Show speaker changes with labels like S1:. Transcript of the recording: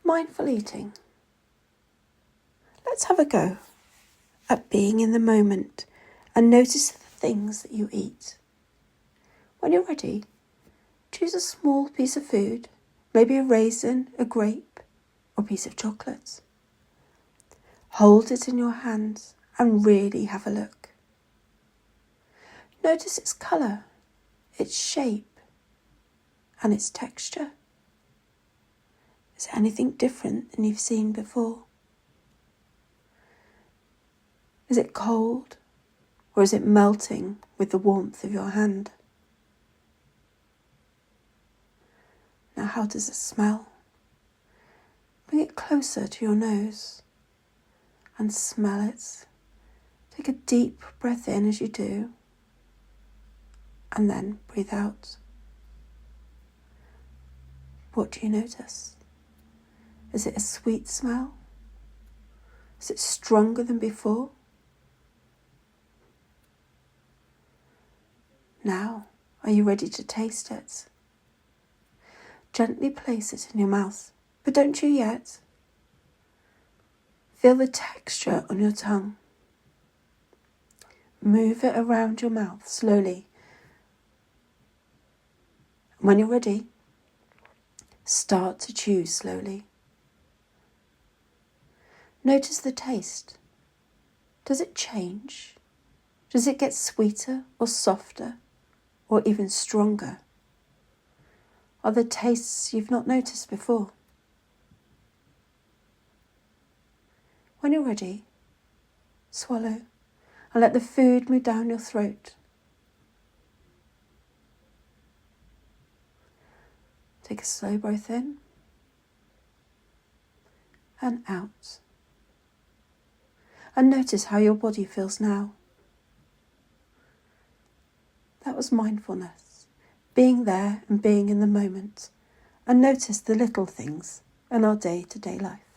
S1: Mindful eating. Let's have a go at being in the moment and notice the things that you eat. When you're ready, choose a small piece of food, maybe a raisin, a grape, or a piece of chocolate. Hold it in your hands and really have a look. Notice its colour, its shape, and its texture. Is it anything different than you've seen before? Is it cold, or is it melting with the warmth of your hand? Now, how does it smell? Bring it closer to your nose and smell it. Take a deep breath in as you do, and then breathe out. What do you notice? Is it a sweet smell? Is it stronger than before? Now, are you ready to taste it? Gently place it in your mouth, but don't chew yet. Feel the texture on your tongue. Move it around your mouth slowly. When you're ready, start to chew slowly. Notice the taste. Does it change? Does it get sweeter or softer or even stronger? Are there tastes you've not noticed before? When you're ready, swallow and let the food move down your throat. Take a slow breath in and out. And notice how your body feels now. That was mindfulness, being there and being in the moment, and notice the little things in our day-to-day life.